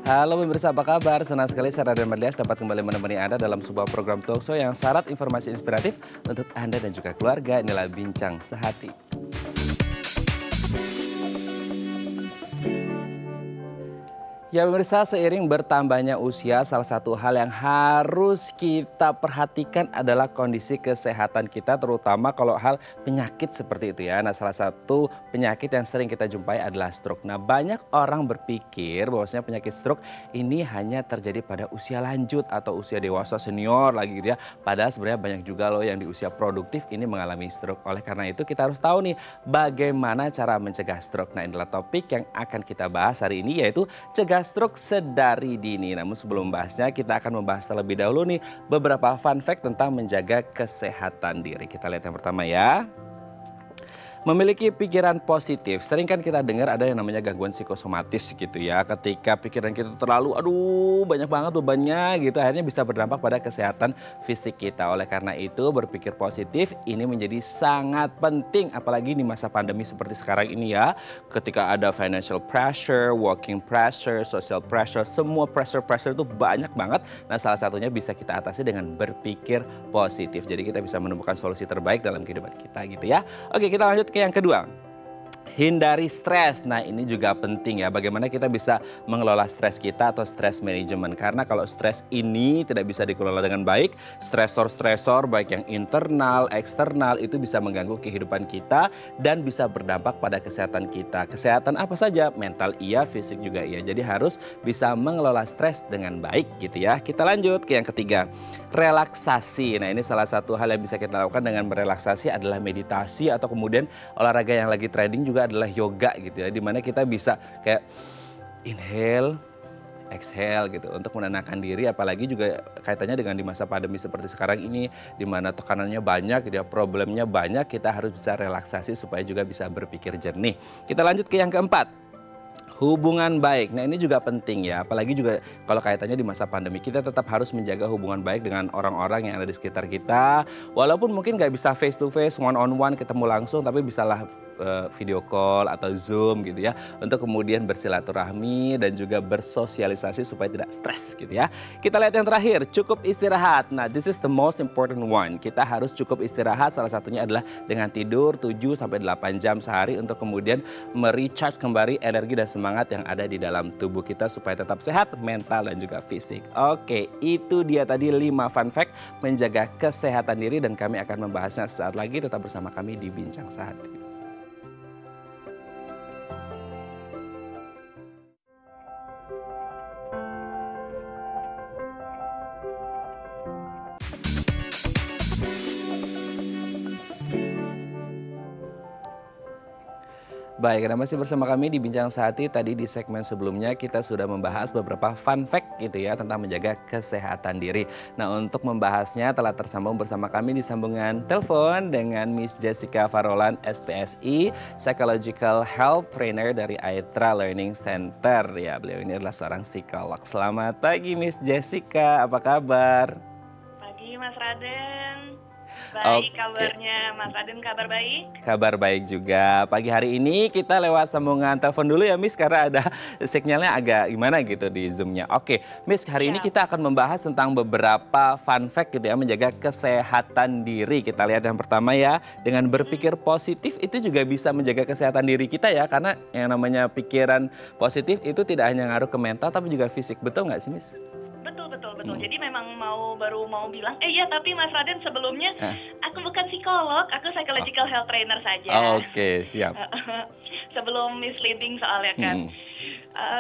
Halo pemirsa, apa kabar? Senang sekali saya Raden Marlias dapat kembali menemani Anda dalam sebuah program talkshow yang syarat informasi inspiratif untuk Anda dan juga keluarga. Inilah Bincang Sehati. Ya pemirsa, seiring bertambahnya usia, salah satu hal yang harus kita perhatikan adalah kondisi kesehatan kita, terutama kalau hal penyakit seperti itu ya. Nah, salah satu penyakit yang sering kita jumpai adalah stroke. Nah, banyak orang berpikir bahwasanya penyakit stroke ini hanya terjadi pada usia lanjut atau usia dewasa senior lagi gitu ya. Padahal sebenarnya banyak juga loh yang di usia produktif ini mengalami stroke. Oleh karena itu kita harus tahu nih bagaimana cara mencegah stroke. Nah, inilah topik yang akan kita bahas hari ini, yaitu cegah stroke sedari dini. Namun sebelum membahasnya, kita akan membahas terlebih dahulu nih beberapa fun fact tentang menjaga kesehatan diri. Kita lihat yang pertama ya. Memiliki pikiran positif. Sering kan kita dengar ada yang namanya gangguan psikosomatis gitu ya. Ketika pikiran kita terlalu banyak banget bebannya gitu, akhirnya bisa berdampak pada kesehatan fisik kita. Oleh karena itu berpikir positif ini menjadi sangat penting, apalagi di masa pandemi seperti sekarang ini ya. Ketika ada financial pressure, working pressure, social pressure, semua pressure itu banyak banget. Nah, salah satunya bisa kita atasi dengan berpikir positif. Jadi kita bisa menemukan solusi terbaik dalam kehidupan kita gitu ya. Oke, kita lanjut ke yang kedua. Hindari stres. Nah, ini juga penting ya, bagaimana kita bisa mengelola stres kita atau stres manajemen. Karena kalau stres ini tidak bisa dikelola dengan baik, stresor-stresor baik yang internal, eksternal itu bisa mengganggu kehidupan kita dan bisa berdampak pada kesehatan kita. Kesehatan apa saja? Mental iya, fisik juga iya. Jadi harus bisa mengelola stres dengan baik gitu ya. Kita lanjut ke yang ketiga. Relaksasi. Nah, ini salah satu hal yang bisa kita lakukan dengan merelaksasi adalah meditasi atau kemudian olahraga yang lagi trending juga adalah yoga gitu ya, dimana kita bisa kayak inhale, exhale gitu untuk menenangkan diri, apalagi juga kaitannya dengan di masa pandemi seperti sekarang ini, dimana tekanannya banyak gitu ya, problemnya banyak, kita harus bisa relaksasi supaya juga bisa berpikir jernih. Kita lanjut ke yang keempat. Hubungan baik. Nah, ini juga penting ya, apalagi juga kalau kaitannya di masa pandemi, kita tetap harus menjaga hubungan baik dengan orang-orang yang ada di sekitar kita. Walaupun mungkin nggak bisa face to face, one on one ketemu langsung, tapi bisalah video call atau Zoom gitu ya, untuk kemudian bersilaturahmi dan juga bersosialisasi supaya tidak stres gitu ya. Kita lihat yang terakhir, cukup istirahat. Nah, this is the most important one. Kita harus cukup istirahat, salah satunya adalah dengan tidur 7-8 jam sehari untuk kemudian merecharge kembali energi dan semangat yang ada di dalam tubuh kita supaya tetap sehat, mental dan juga fisik. Oke, itu dia tadi 5 fun fact menjaga kesehatan diri dan kami akan membahasnya sesaat lagi. Tetap bersama kami di Bincang Sehati. Baik, Anda masih bersama kami di Bincang Sehati. Tadi di segmen sebelumnya kita sudah membahas beberapa fun fact gitu ya tentang menjaga kesehatan diri. Nah, untuk membahasnya telah tersambung bersama kami di sambungan telepon dengan Miss Jessica Farolan, SPSI, Psychological Health Trainer dari Aetra Learning Center. Ya, beliau ini adalah seorang psikolog. Selamat pagi Miss Jessica, apa kabar? Pagi Mas Raden. Baik, kabarnya Mas Raden kabar baik? Kabar baik juga. Pagi hari ini kita lewat sambungan telepon dulu ya Miss, karena ada sinyalnya agak gimana gitu di Zoom-nya. Oke, Miss, hari ini kita akan membahas tentang beberapa fun fact gitu ya, menjaga kesehatan diri. Kita lihat yang pertama ya, dengan berpikir positif itu juga bisa menjaga kesehatan diri kita ya, karena yang namanya pikiran positif itu tidak hanya ngaruh ke mental tapi juga fisik. Betul nggak sih Miss? Betul. Jadi memang baru mau bilang, iya tapi Mas Raden sebelumnya aku bukan psikolog, aku psychological health trainer saja. Oke, siap. Sebelum misleading soalnya kan.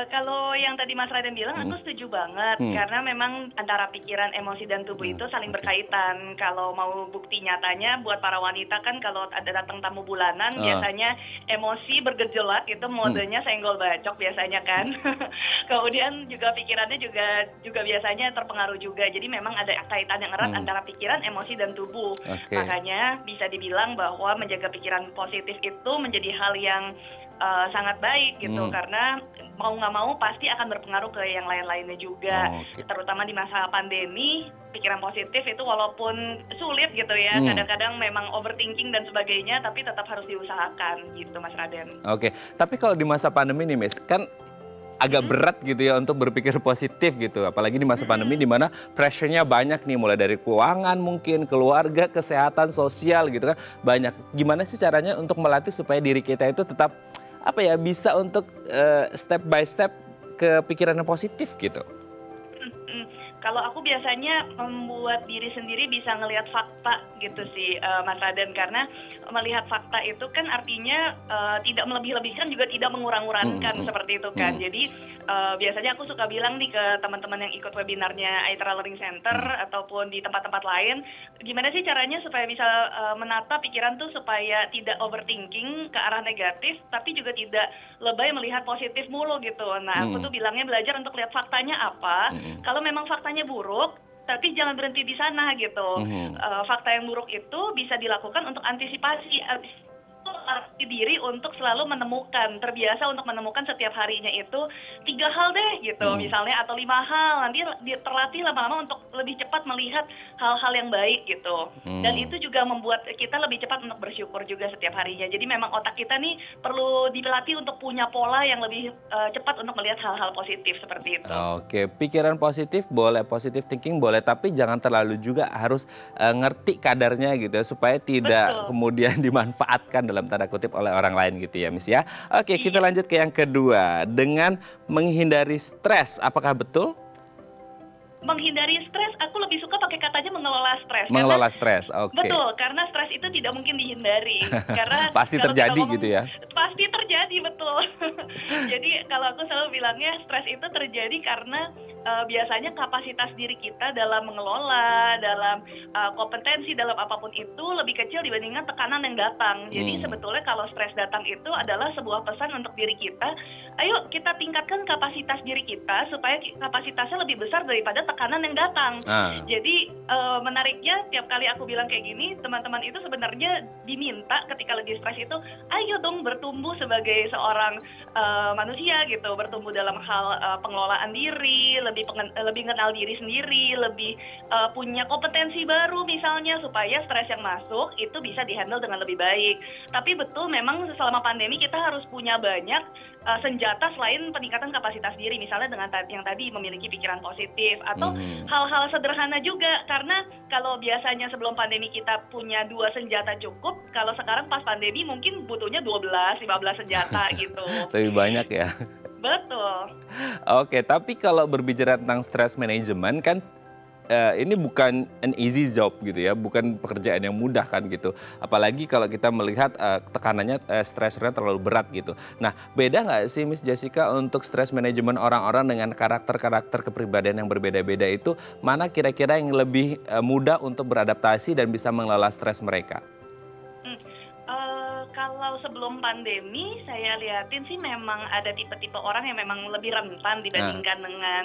Kalau yang tadi Mas Raden bilang, aku setuju banget. Karena memang antara pikiran, emosi, dan tubuh itu saling berkaitan. Kalau mau bukti nyatanya, buat para wanita kan kalau ada datang tamu bulanan, biasanya emosi bergejolak, itu modenya senggol bacok biasanya kan. Kemudian juga pikirannya juga biasanya terpengaruh juga. Jadi memang ada kaitan yang erat antara pikiran, emosi, dan tubuh. Makanya bisa dibilang bahwa menjaga pikiran positif itu menjadi hal yang sangat baik gitu, karena mau nggak mau pasti akan berpengaruh ke yang lain-lainnya juga. Terutama di masa pandemi, pikiran positif itu walaupun sulit gitu ya, kadang-kadang memang overthinking dan sebagainya, tapi tetap harus diusahakan gitu Mas Raden. Oke, tapi kalau di masa pandemi nih Miss, kan agak berat gitu ya untuk berpikir positif gitu. Apalagi di masa pandemi di mana pressure-nya banyak nih, mulai dari keuangan mungkin, keluarga, kesehatan, sosial gitu kan. Banyak. Gimana sih caranya untuk melatih supaya diri kita itu tetap apa ya, bisa untuk step by step ke pikiran yang positif gitu? Kalau aku biasanya membuat diri sendiri bisa ngelihat fakta gitu sih, Mas Raden, karena melihat fakta itu kan artinya tidak melebih-lebihkan juga tidak mengurang-urangkan seperti itu kan. Jadi biasanya aku suka bilang nih ke teman-teman yang ikut webinarnya Aitra Learning Center ataupun di tempat-tempat lain, gimana sih caranya supaya bisa menata pikiran tuh supaya tidak overthinking ke arah negatif, tapi juga tidak lebay melihat positif mulu gitu. Nah, aku tuh bilangnya belajar untuk lihat faktanya apa. Kalau memang faktanya buruk, tapi jangan berhenti di sana gitu. Fakta yang buruk itu bisa dilakukan untuk antisipasi. Arti diri untuk selalu menemukan, terbiasa untuk menemukan setiap harinya itu 3 hal deh gitu, misalnya, atau 5 hal. Nanti terlatih lama-lama untuk lebih cepat melihat hal-hal yang baik gitu. Dan itu juga membuat kita lebih cepat untuk bersyukur juga setiap harinya. Jadi memang otak kita nih perlu dilatih untuk punya pola yang lebih cepat untuk melihat hal-hal positif seperti itu. Oke, pikiran positif boleh, positive thinking boleh, tapi jangan terlalu juga harus ngerti kadarnya gitu ya, supaya tidak kemudian dimanfaatkan dalam tanda kutip oleh orang lain gitu ya, Miss ya. Oke, kita lanjut ke yang kedua, dengan menghindari stres, apakah betul? Menghindari stres, aku lebih suka pakai katanya mengelola stres. Mengelola stres, oke. Betul, karena stres itu tidak mungkin dihindari. Karena pasti terjadi gitu ya? Pasti terjadi, betul. Jadi kalau aku selalu bilangnya stres itu terjadi karena biasanya kapasitas diri kita dalam mengelola, dalam kompetensi, dalam apapun itu lebih kecil dibandingkan tekanan yang datang. Jadi sebetulnya kalau stres datang itu adalah sebuah pesan untuk diri kita, ayo kita tingkatkan kapasitas diri kita supaya kapasitasnya lebih besar daripada tekanan yang datang. Jadi menariknya tiap kali aku bilang kayak gini, teman-teman itu sebenarnya diminta ketika lagi stres itu, ayo dong bertumbuh sebagai seorang manusia gitu, bertumbuh dalam hal pengelolaan diri, lebih kenal diri sendiri, lebih punya kompetensi baru misalnya, supaya stres yang masuk itu bisa dihandle dengan lebih baik. Tapi betul memang selama pandemi kita harus punya banyak senjata selain peningkatan kapasitas diri, misalnya dengan yang tadi memiliki pikiran positif, atau hal-hal sederhana juga, karena kalau biasanya sebelum pandemi kita punya 2 senjata cukup, kalau sekarang pas pandemi mungkin butuhnya 12-15 senjata gitu. Lebih banyak ya? Betul. Oke, tapi kalau berbicara tentang stress management kan ini bukan an easy job gitu ya, bukan pekerjaan yang mudah kan gitu. Apalagi kalau kita melihat tekanannya, stressernya terlalu berat gitu. Nah, beda nggak sih Miss Jessica untuk stress management orang-orang dengan karakter-karakter kepribadian yang berbeda-beda itu, mana kira-kira yang lebih mudah untuk beradaptasi dan bisa mengelola stres mereka? Kalau sebelum pandemi saya lihatin sih memang ada tipe-tipe orang yang memang lebih rentan dibandingkan dengan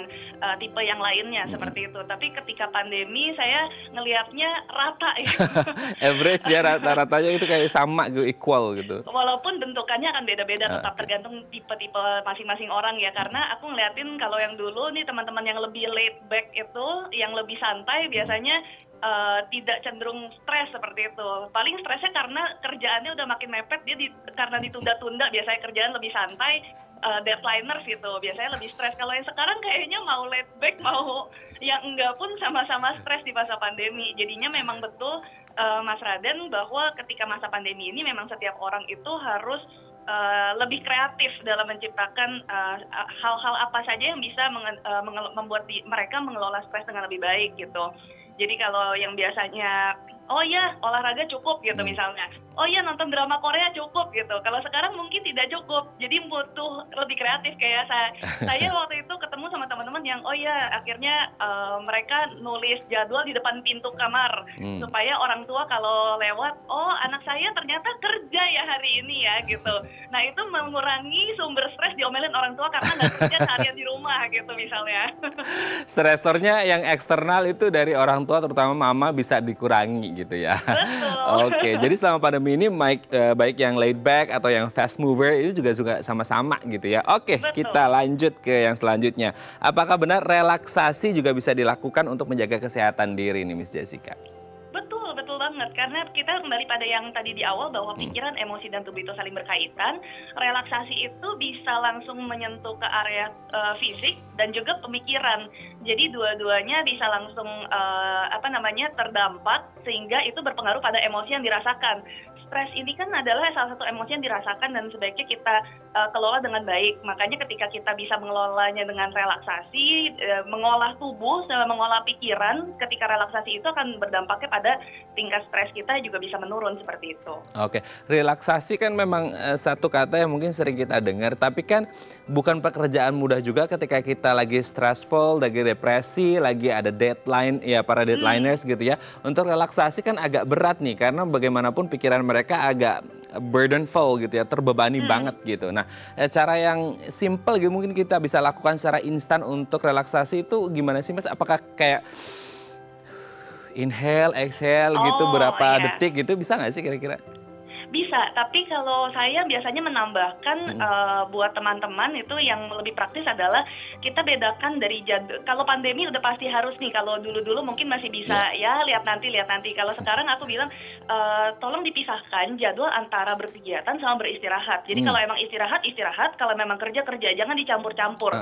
tipe yang lainnya seperti itu. Tapi ketika pandemi saya ngelihatnya rata ya. Average ya, rata-ratanya itu kayak sama gitu, equal gitu. Walaupun bentukannya akan beda-beda, tetap tergantung tipe-tipe masing-masing orang ya. Karena aku ngeliatin kalau yang dulu nih teman-teman yang lebih laid back itu, yang lebih santai biasanya tidak cenderung stres seperti itu. Paling stresnya karena kerjaannya udah makin mepet, dia karena ditunda-tunda, biasanya kerjaan lebih santai, deadliners gitu, biasanya lebih stres. Kalau yang sekarang kayaknya mau laid back, mau yang enggak pun sama-sama stres di masa pandemi. Jadinya memang betul Mas Raden, bahwa ketika masa pandemi ini memang setiap orang itu harus lebih kreatif dalam menciptakan hal-hal apa saja yang bisa membuat mereka mengelola stres dengan lebih baik gitu. Jadi kalau yang biasanya, oh ya olahraga cukup gitu misalnya, oh ya nonton drama Korea cukup gitu. Kalau sekarang mungkin tidak cukup, jadi butuh lebih kreatif. Kayak saya waktu itu ketemu sama teman-teman yang, oh ya akhirnya mereka nulis jadwal di depan pintu kamar, supaya orang tua kalau lewat, oh anak saya ternyata kerja ya hari ini ya gitu. Nah itu mengurangi sumber stres diomelin orang tua karena nggak kerja seharian di rumah gitu misalnya. Stresornya yang eksternal itu dari orang tua, terutama mama, bisa dikurangi gitu ya. Betul. Oke, jadi selama pandemi ini baik yang laid back atau yang fast mover itu juga sama-sama gitu ya. Oke, betul. Kita lanjut ke yang selanjutnya. Apakah benar relaksasi juga bisa dilakukan untuk menjaga kesehatan diri nih Miss Jessica? Betul banget. banget, karena kita kembali pada yang tadi di awal bahwa pikiran, emosi, dan tubuh itu saling berkaitan. Relaksasi itu bisa langsung menyentuh ke area fisik dan juga pemikiran. Jadi dua-duanya bisa langsung terdampak, sehingga itu berpengaruh pada emosi yang dirasakan. Stres ini kan adalah salah satu emosi yang dirasakan dan sebaiknya kita kelola dengan baik. Makanya ketika kita bisa mengelolanya dengan relaksasi, mengolah tubuh, sama mengolah pikiran, ketika relaksasi itu akan berdampaknya pada tingkat stres kita juga bisa menurun seperti itu. Oke, relaksasi kan memang satu kata yang mungkin sering kita dengar, tapi kan bukan pekerjaan mudah juga ketika kita lagi stressful, lagi depresi, lagi ada deadline, ya para deadliners gitu ya. Untuk relaksasi kan agak berat nih, karena bagaimanapun pikiran mereka agak burdenful gitu ya, terbebani banget gitu. Nah, cara yang simple gitu mungkin kita bisa lakukan secara instan untuk relaksasi itu gimana sih Mas? Apakah kayak inhale, exhale gitu berapa detik gitu, bisa nggak sih kira-kira? Bisa, tapi kalau saya biasanya menambahkan buat teman-teman itu yang lebih praktis adalah kita bedakan dari jadwal. Kalau pandemi udah pasti harus nih, kalau dulu-dulu mungkin masih bisa ya lihat nanti. Kalau sekarang aku bilang tolong dipisahkan jadwal antara berkegiatan sama beristirahat. Jadi kalau emang istirahat, kalau memang kerja, jangan dicampur-campur.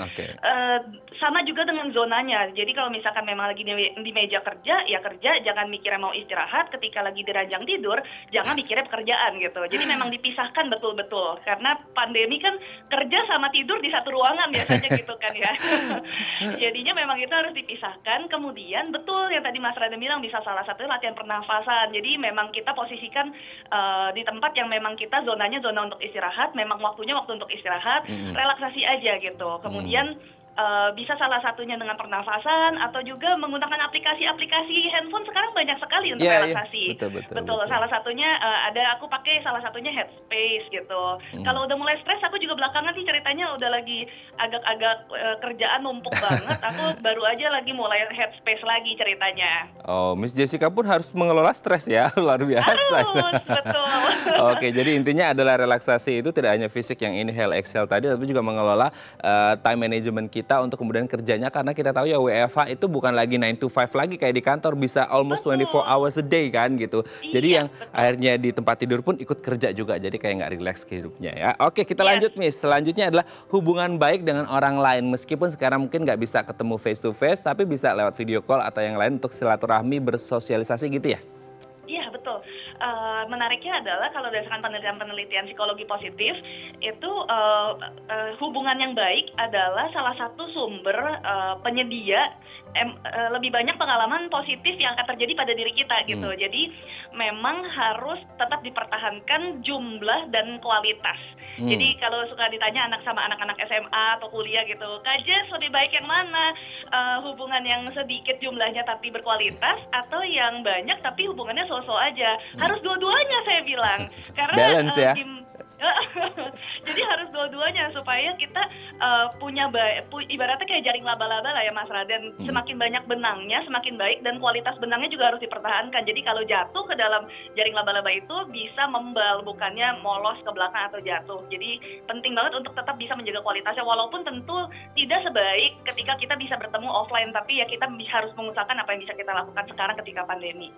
Sama juga dengan zonanya. Jadi kalau misalkan memang lagi di meja kerja, ya kerja, jangan mikirnya mau istirahat. Ketika lagi di ranjang tidur, jangan mikirnya pekerjaan gitu. Jadi memang dipisahkan betul-betul, karena pandemi kan kerja sama tidur di satu ruangan biasanya gitu kan ya. Jadinya memang itu harus dipisahkan. Kemudian betul yang tadi Mas Raden bilang, bisa salah satu latihan pernafasan. Jadi memang kita posisikan di tempat yang memang kita zonanya zona untuk istirahat, memang waktunya waktu untuk istirahat, relaksasi aja gitu. Kemudian bisa salah satunya dengan pernafasan atau juga menggunakan aplikasi handphone. Sekarang banyak sekali untuk relaksasi. Betul. Salah satunya aku pakai salah satunya Headspace gitu. Kalau udah mulai stres, aku juga belakangan sih ceritanya udah lagi agak-agak kerjaan numpuk banget. Aku baru aja lagi mulai Headspace lagi ceritanya. Oh, Miss Jessica pun harus mengelola stres ya, luar biasa. Betul. Oke, jadi intinya adalah relaksasi itu tidak hanya fisik yang inhale, exhale tadi, tapi juga mengelola time management kita untuk kemudian kerjanya, karena kita tahu ya WFH itu bukan lagi 9 to 5 lagi kayak di kantor, bisa almost 24 hours a day kan gitu. Jadi yang akhirnya di tempat tidur pun ikut kerja juga, jadi kayak nggak relax hidupnya ya. Oke, kita lanjut Miss. Selanjutnya adalah hubungan baik dengan orang lain. Meskipun sekarang mungkin nggak bisa ketemu face to face, tapi bisa lewat video call atau yang lain untuk silaturahmi, bersosialisasi gitu ya? Iya, betul. Menariknya adalah kalau berdasarkan penelitian psikologi positif, itu hubungan yang baik adalah salah satu sumber penyedia lebih banyak pengalaman positif yang akan terjadi pada diri kita gitu. Jadi memang harus tetap dipertahankan jumlah dan kualitas. Jadi kalau suka ditanya sama anak-anak SMA atau kuliah gitu, Kak Jess lebih baik yang mana? Hubungan yang sedikit jumlahnya tapi berkualitas, atau yang banyak tapi hubungannya so-so aja? Harus dua-duanya saya bilang. Karena balance ya. Jadi harus dua-duanya supaya kita punya ibaratnya kayak jaring laba-laba lah ya Mas Raden. Semakin banyak benangnya semakin baik, dan kualitas benangnya juga harus dipertahankan. Jadi kalau jatuh ke dalam jaring laba-laba itu bisa membal, bukannya molos ke belakang atau jatuh. Jadi penting banget untuk tetap bisa menjaga kualitasnya, walaupun tentu tidak sebaik ketika kita bisa bertemu offline, tapi ya kita harus mengusahakan apa yang bisa kita lakukan sekarang ketika pandemi.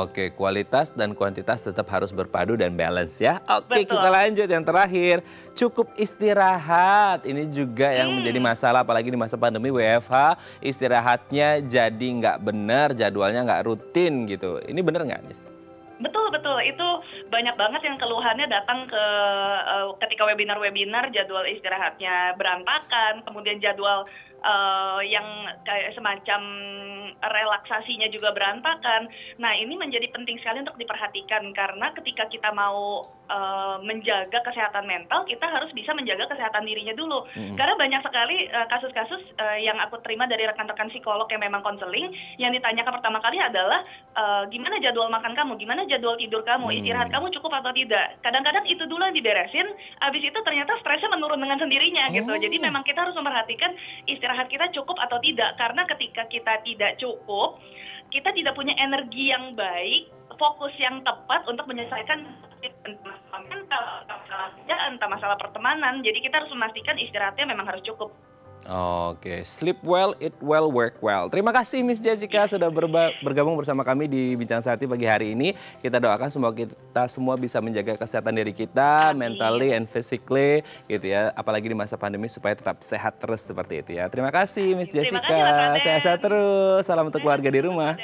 Oke, kualitas dan kuantitas tetap harus berpadu dan balance ya. Oke, betul. Kita lanjut yang terakhir, cukup istirahat. Ini juga yang menjadi masalah, apalagi di masa pandemi WFH, istirahatnya jadi nggak benar, jadwalnya nggak rutin gitu. Ini benar nggak, Miss? Betul. Itu banyak banget yang keluhannya datang ketika webinar jadwal istirahatnya berantakan, kemudian jadwal yang kayak semacam relaksasinya juga berantakan. Nah, ini menjadi penting sekali untuk diperhatikan, karena ketika kita mau menjaga kesehatan mental, kita harus bisa menjaga kesehatan dirinya dulu. Karena banyak sekali kasus-kasus yang aku terima dari rekan-rekan psikolog yang memang konseling, yang ditanyakan pertama kali adalah gimana jadwal makan kamu, gimana jadwal tidur kamu, istirahat kamu cukup atau tidak. Kadang-kadang itu dulu yang diberesin, habis itu ternyata stresnya menurun dengan sendirinya gitu. Jadi memang kita harus memperhatikan istirahat kita cukup atau tidak, karena ketika kita tidak cukup, kita tidak punya energi yang baik, fokus yang tepat untuk menyelesaikan masalah mental, entah masalah kerjaan, entah masalah pertemanan. Jadi kita harus memastikan istirahatnya memang harus cukup. Oke, sleep well, eat well, work well. Terima kasih Miss Jessica sudah bergabung bersama kami di Bincang Sehati pagi hari ini. Kita doakan semoga kita semua bisa menjaga kesehatan diri kita, mentally and physically gitu ya. Apalagi di masa pandemi supaya tetap sehat terus seperti itu ya. Terima kasih Miss Jessica. Sehat-sehat terus. Salam untuk keluarga di rumah.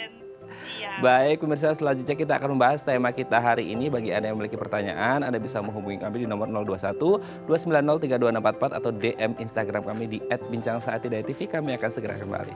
Baik, pemirsa, selanjutnya kita akan membahas tema kita hari ini. Bagi Anda yang memiliki pertanyaan, Anda bisa menghubungi kami di nomor 021 290 32644 atau DM Instagram kami di @bincangsaati.tv. Kami akan segera kembali.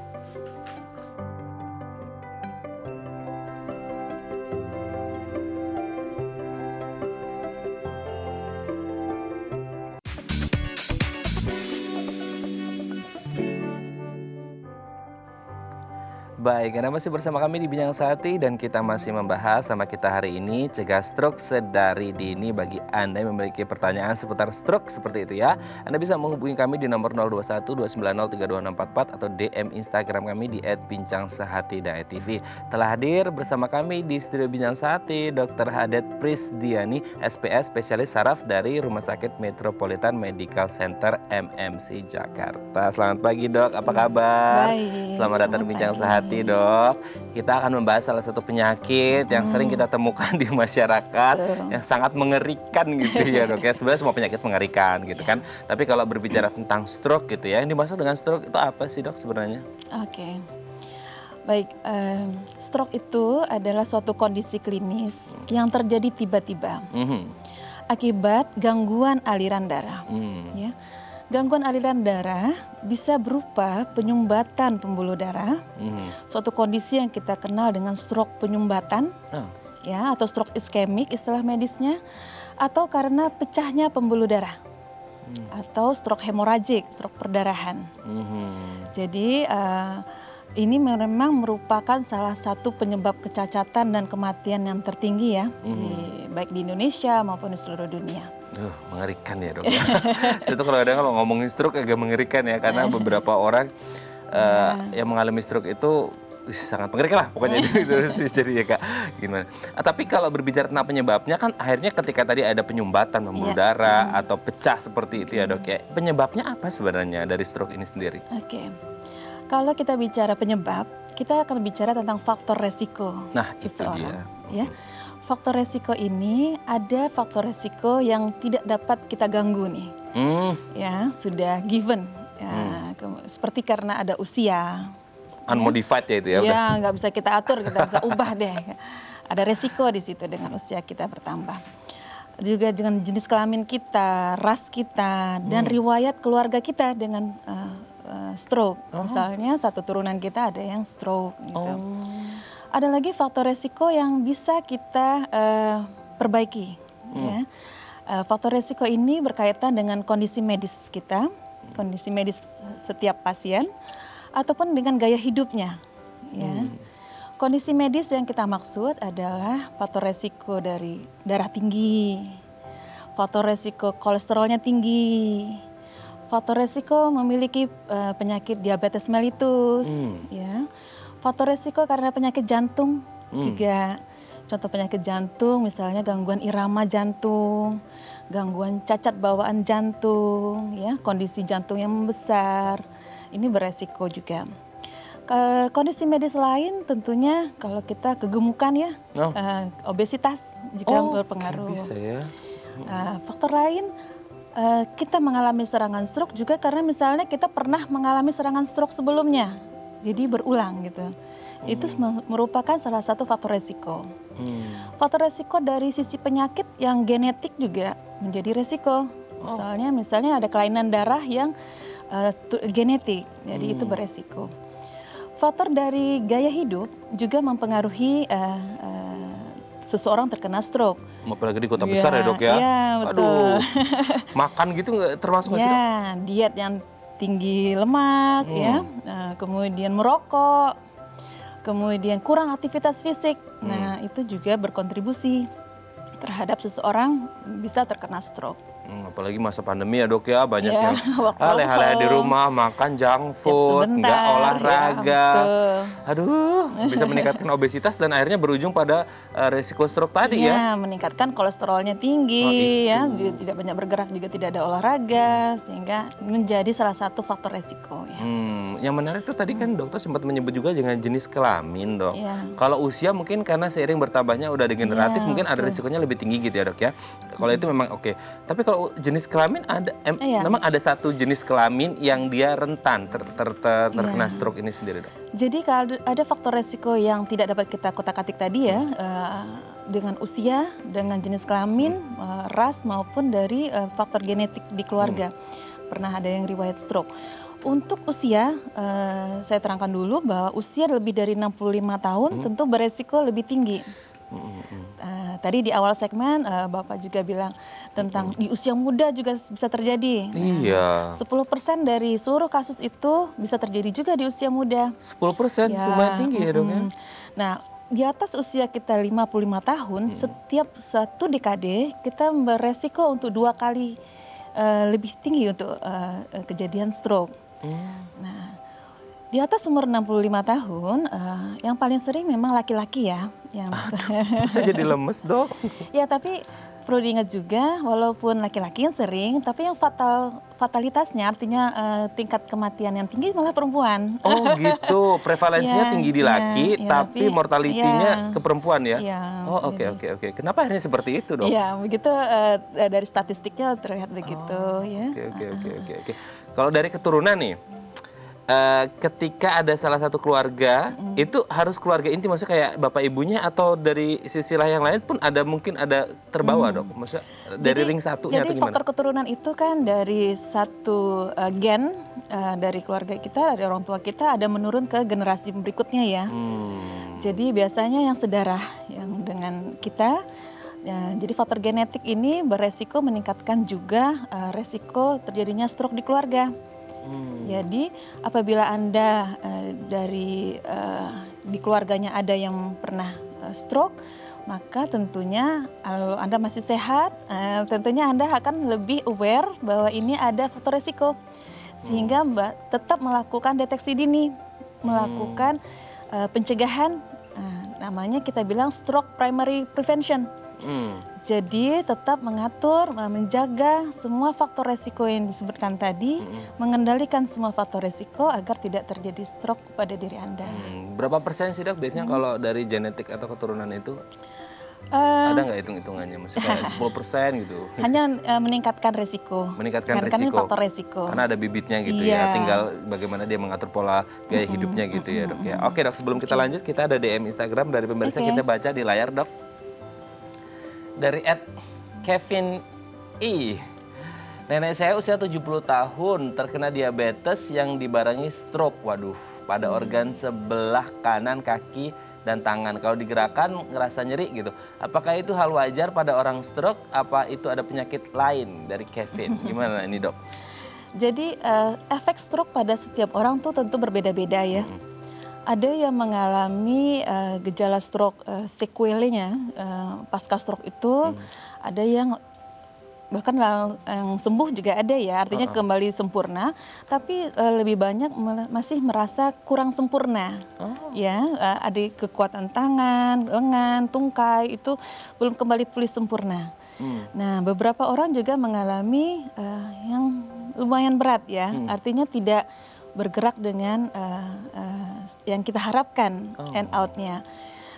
Baik, Anda masih bersama kami di Bincang Sehati dan kita masih membahas sama kita hari ini cegah stroke sedari dini. Bagi Anda yang memiliki pertanyaan seputar stroke seperti itu ya, Anda bisa menghubungi kami di nomor 021 290 32644 atau DM Instagram kami di @bincangsaati.tv. Telah hadir bersama kami di studio Bincang Sehati Dr. Hadet Prisdiani, SPS spesialis saraf dari Rumah Sakit Metropolitan Medical Center MMC Jakarta. Selamat pagi Dok, apa kabar? Baik. Selamat datang di Bincang Sehati Dok. Kita akan membahas salah satu penyakit yang sering kita temukan di masyarakat yang sangat mengerikan gitu ya Dok ya. Sebenarnya semua penyakit mengerikan gitu kan. Tapi kalau berbicara tentang stroke gitu ya, yang dimaksud dengan stroke itu apa sih Dok sebenarnya? Oke. Baik, stroke itu adalah suatu kondisi klinis yang terjadi tiba-tiba akibat gangguan aliran darah. Ya. Gangguan aliran darah bisa berupa penyumbatan pembuluh darah, suatu kondisi yang kita kenal dengan stroke penyumbatan, ya, atau stroke iskemik istilah medisnya, atau karena pecahnya pembuluh darah, atau stroke hemoragik, stroke perdarahan. Jadi ini memang merupakan salah satu penyebab kecacatan dan kematian yang tertinggi ya, baik di Indonesia maupun di seluruh dunia. Mengerikan ya Dok. Saya tuh kalau ngomongin stroke agak mengerikan ya, karena beberapa orang yang mengalami stroke itu sangat mengerikan lah pokoknya itu sih. Jadi ya Kak, gimana? Tapi kalau berbicara tentang penyebabnya kan akhirnya ketika tadi ada penyumbatan pembuluh darah atau pecah seperti itu ya Dok ya. Penyebabnya apa sebenarnya dari stroke ini sendiri? Oke. Kalau kita bicara penyebab, kita akan bicara tentang faktor resiko seseorang. Ya. Faktor resiko ini ada faktor resiko yang tidak dapat kita ganggu nih, ya sudah given, ya, seperti karena ada usia, unmodified ya itu ya. Ya nggak bisa kita atur, kita bisa ubah deh. Ada resiko di situ dengan usia kita bertambah. Juga dengan jenis kelamin kita, ras kita, dan riwayat keluarga kita dengan stroke. Misalnya satu turunan kita ada yang stroke gitu. Ada lagi faktor resiko yang bisa kita perbaiki. Ya. Faktor resiko ini berkaitan dengan kondisi medis kita, kondisi medis setiap pasien, ataupun dengan gaya hidupnya. Ya. Kondisi medis yang kita maksud adalah faktor resiko dari darah tinggi, faktor resiko kolesterolnya tinggi, faktor resiko memiliki penyakit diabetes mellitus, ya. Faktor resiko karena penyakit jantung juga, contoh penyakit jantung misalnya gangguan irama jantung, gangguan cacat bawaan jantung, ya, kondisi jantung yang membesar, ini beresiko juga. Kondisi medis lain tentunya kalau kita kegemukan ya, obesitas juga berpengaruh. Bisa ya. Faktor lain kita mengalami serangan stroke juga karena misalnya kita pernah mengalami serangan stroke sebelumnya. Jadi berulang gitu. Itu merupakan salah satu faktor resiko. Faktor resiko dari sisi penyakit yang genetik juga menjadi resiko. Misalnya ada kelainan darah yang genetik, jadi itu beresiko. Faktor dari gaya hidup juga mempengaruhi seseorang terkena stroke. Apalagi di kota besar ya Dok ya. Iya, betul. Aduh, makan gitu nggak termasuk nggak sih Dok? Ya, diet yang tinggi lemak, ya, kemudian merokok, kemudian kurang aktivitas fisik. Nah, itu juga berkontribusi terhadap seseorang bisa terkena stroke. Apalagi masa pandemi ya dok ya, banyak Ya, yang work from leha-leha di home. rumah, makan junk food, sebentar, nggak ya, olahraga. betul. Aduh, bisa meningkatkan obesitas dan akhirnya berujung pada resiko stroke tadi ya. Iya, meningkatkan kolesterolnya Oh, tinggi, ya, itu. tidak banyak bergerak juga tidak ada olahraga, sehingga menjadi salah satu faktor resiko. Ya. Yang menarik tuh tadi kan dokter sempat menyebut juga dengan jenis kelamin dok. Iya. Kalau usia mungkin karena seiring bertambahnya udah degeneratif Iya, mungkin ada betul. risikonya lebih tinggi gitu ya dok ya. Kalau itu memang oke. Tapi kalau jenis kelamin ada Iya. memang ada satu jenis kelamin yang dia rentan terkena Iya. stroke ini sendiri dok. Jadi kalau ada faktor resiko yang tidak dapat kita kotak-katik tadi ya, dengan usia, dengan jenis kelamin, ras maupun dari faktor genetik di keluarga. Pernah ada yang riwayat stroke. Untuk usia, saya terangkan dulu bahwa usia lebih dari 65 tahun tentu beresiko lebih tinggi. Tadi di awal segmen Bapak juga bilang tentang di usia muda juga bisa terjadi. Iya. 10% dari seluruh kasus itu bisa terjadi juga di usia muda. 10% Ya, lumayan tinggi ya dok ya. Nah, di atas usia kita 55 tahun, setiap satu dekade kita beresiko untuk 2 kali lebih tinggi untuk kejadian stroke. Nah, di atas umur 65 tahun, yang paling sering memang laki-laki ya. Bisa jadi lemes dok. Ya, tapi perlu diingat juga, walaupun laki-laki yang sering, tapi yang fatalitasnya artinya tingkat kematian yang tinggi malah perempuan. Oh gitu, prevalensinya Ya, tinggi di laki, tapi mortalitinya ke perempuan ya? Ya, Oh oke. Kenapa akhirnya seperti itu dok? Ya, begitu dari statistiknya terlihat begitu ya. Oke. Kalau dari keturunan nih, ketika ada salah satu keluarga, itu harus keluarga inti, maksudnya kayak bapak ibunya atau dari sisi yang lain pun ada mungkin ada terbawa dok? Maksudnya dari ring satunya atau Jadi gimana? faktor keturunan itu kan dari satu gen dari keluarga kita, dari orang tua kita ada menurun ke generasi berikutnya ya. Jadi biasanya yang sedarah yang dengan kita. Ya, jadi faktor genetik ini beresiko meningkatkan juga resiko terjadinya stroke di keluarga. Jadi apabila Anda di keluarganya ada yang pernah stroke, maka tentunya kalau Anda masih sehat, tentunya Anda akan lebih aware bahwa ini ada faktor resiko. Sehingga tetap melakukan deteksi dini, melakukan pencegahan, namanya kita bilang stroke primary prevention. Jadi tetap mengatur, menjaga semua faktor resiko yang disebutkan tadi, mengendalikan semua faktor resiko agar tidak terjadi stroke pada diri Anda. Berapa persen sih dok biasanya kalau dari genetik atau keturunan itu? Ada nggak hitung-hitungannya? Maksudnya kayak 10% gitu? Hanya meningkatkan resiko. Meningkatkan Kan ini resiko. faktor resiko. Karena ada bibitnya gitu Iya. ya, tinggal bagaimana dia mengatur pola gaya hidupnya gitu ya dok ya. Oke dok, sebelum kita lanjut kita ada DM Instagram dari pemirsa, Oke. kita baca di layar dok. Dari @Kevin I. Nenek saya usia 70 tahun terkena diabetes yang dibarengi stroke. Waduh, pada organ sebelah kanan kaki dan tangan. Kalau digerakkan ngerasa nyeri gitu. Apakah itu hal wajar pada orang stroke? Apa itu ada penyakit lain? Dari Kevin. Gimana ini dok? Jadi efek stroke pada setiap orang tuh tentu berbeda-beda ya. Ada yang mengalami gejala stroke sequelnya pasca stroke itu, ada yang bahkan yang sembuh juga ada ya, artinya kembali sempurna, tapi lebih banyak masih merasa kurang sempurna. Ya, ada kekuatan tangan, lengan, tungkai itu belum kembali pulih sempurna. Nah, beberapa orang juga mengalami yang lumayan berat ya, artinya tidak bergerak dengan yang kita harapkan end out-nya.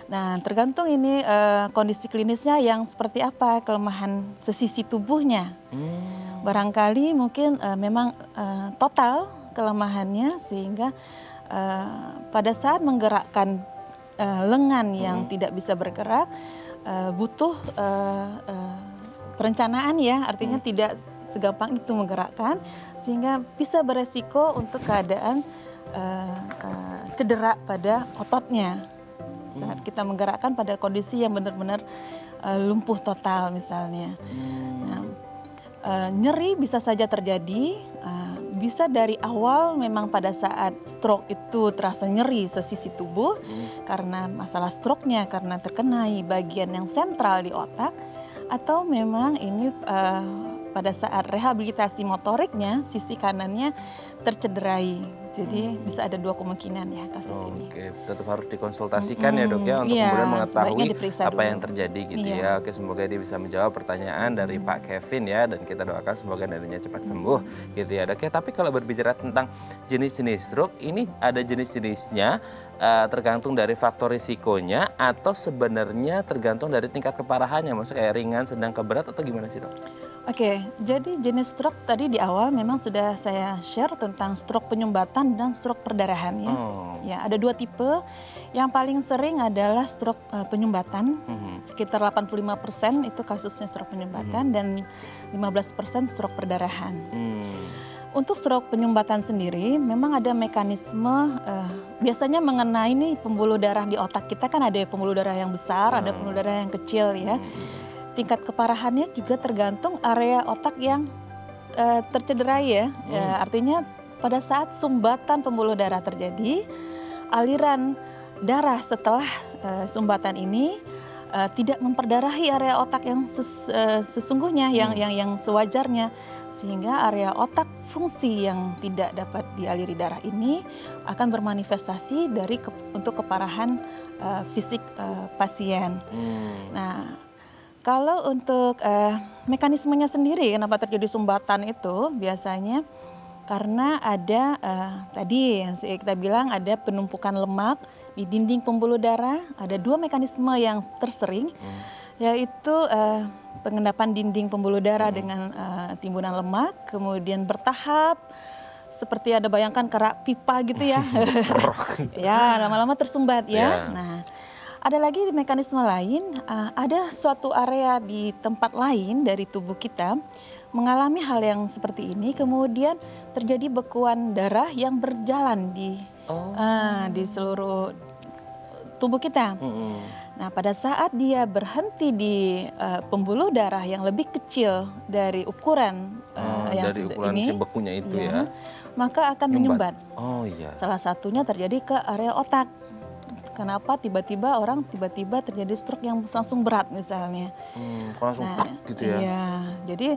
Nah, tergantung ini kondisi klinisnya yang seperti apa, kelemahan sesisi tubuhnya. Barangkali mungkin memang total kelemahannya sehingga pada saat menggerakkan lengan yang tidak bisa bergerak butuh perencanaan ya, artinya tidak segampang itu menggerakkan, sehingga bisa beresiko untuk keadaan cedera pada ototnya saat kita menggerakkan pada kondisi yang benar-benar lumpuh total misalnya. Nah, nyeri bisa saja terjadi, bisa dari awal memang pada saat stroke itu terasa nyeri sesisi tubuh karena masalah stroke-nya, karena terkenai bagian yang sentral di otak, atau memang ini pada saat rehabilitasi motoriknya sisi kanannya tercederai. Jadi bisa ada 2 kemungkinan ya kasus ini. Oke, tetap harus dikonsultasikan ya dok ya untuk kemudian mengetahui apa yang terjadi gitu ya. Oke, semoga dia bisa menjawab pertanyaan dari Pak Kevin ya, dan kita doakan semoga dirinya cepat sembuh gitu ya dok ya. Tapi kalau berbicara tentang jenis-jenis stroke, ini ada jenis-jenisnya tergantung dari faktor risikonya atau sebenarnya tergantung dari tingkat keparahannya, maksudnya kayak ringan, sedang, berat atau gimana sih dok? Oke, jadi jenis stroke tadi di awal memang sudah saya share tentang stroke penyumbatan dan stroke perdarahan ya. Ya, ada 2 tipe. Yang paling sering adalah stroke penyumbatan, sekitar 85% itu kasusnya stroke penyumbatan dan 15% stroke perdarahan. Untuk stroke penyumbatan sendiri memang ada mekanisme biasanya mengenai nih pembuluh darah di otak kita, kan ada pembuluh darah yang besar, ada pembuluh darah yang kecil ya. Tingkat keparahannya juga tergantung area otak yang tercederai ya. Artinya pada saat sumbatan pembuluh darah terjadi, aliran darah setelah sumbatan ini tidak memperdarahi area otak yang sesungguhnya, yang sewajarnya, sehingga area otak fungsi yang tidak dapat dialiri darah ini akan bermanifestasi untuk keparahan fisik pasien. Nah, kalau untuk mekanismenya sendiri kenapa terjadi sumbatan itu biasanya karena ada tadi yang kita bilang ada penumpukan lemak di dinding pembuluh darah. Ada 2 mekanisme yang tersering, yaitu pengendapan dinding pembuluh darah dengan timbunan lemak, kemudian bertahap seperti ada bayangkan kerak pipa gitu ya. Ya, lama-lama tersumbat ya. Nah, ada lagi mekanisme lain, ada suatu area di tempat lain dari tubuh kita mengalami hal yang seperti ini, kemudian terjadi bekuan darah yang berjalan di seluruh tubuh kita. Nah, pada saat dia berhenti di pembuluh darah yang lebih kecil dari ukuran yang dari ukuran ini, si bekunya itu ya, maka akan menyumbat. Salah satunya terjadi ke area otak. Kenapa tiba-tiba terjadi stroke yang langsung berat misalnya. Langsung gitu ya. Iya, jadi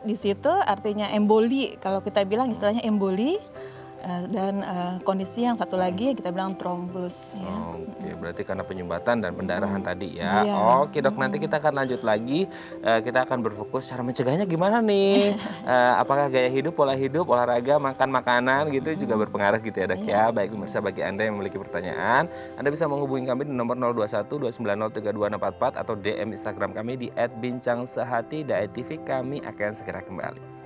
di situ artinya emboli, kalau kita bilang istilahnya emboli, dan kondisi yang satu lagi kita bilang trombus. Ya. Oke, berarti karena penyumbatan dan pendarahan tadi ya. Oke dok, nanti kita akan lanjut lagi. Kita akan berfokus cara mencegahnya gimana nih. Apakah gaya hidup, pola hidup, olahraga, makan makanan gitu juga berpengaruh gitu ya dok ya. Baik pemirsa, bagi Anda yang memiliki pertanyaan, Anda bisa menghubungi kami di nomor 021 290 3244 atau DM Instagram kami di @bincangsehati.tv. Kami akan segera kembali.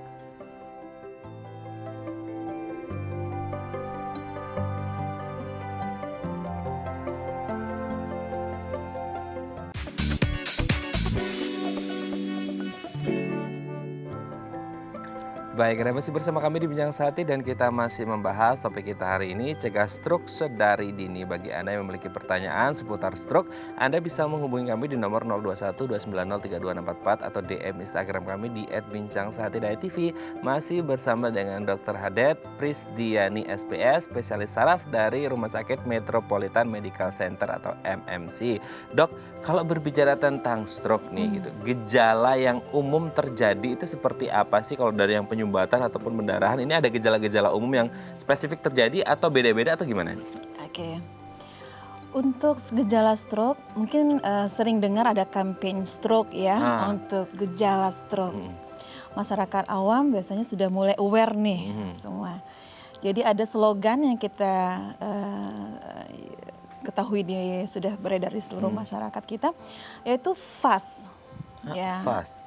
Baik, Anda masih bersama kami di Bincang Sehati dan kita masih membahas topik kita hari ini, cegah stroke sedari dini. Bagi Anda yang memiliki pertanyaan seputar stroke, Anda bisa menghubungi kami di nomor 021 290 3244 atau DM Instagram kami di @bincangsehati.tv. Masih bersama dengan Dr. Hadet Prisdiani SPS, spesialis saraf dari Rumah Sakit Metropolitan Medical Center atau MMC. Dok, kalau berbicara tentang stroke nih gitu, gejala yang umum terjadi itu seperti apa sih kalau dari yang penyumbatan ataupun pendarahan? Ini ada gejala-gejala umum yang spesifik terjadi atau beda-beda atau gimana? Oke. Untuk gejala stroke, mungkin sering dengar ada campaign stroke ya, untuk gejala stroke. Masyarakat awam biasanya sudah mulai aware nih semua. Jadi ada slogan yang kita ketahui sudah beredar di seluruh masyarakat kita, yaitu FAST. Ya, FAST.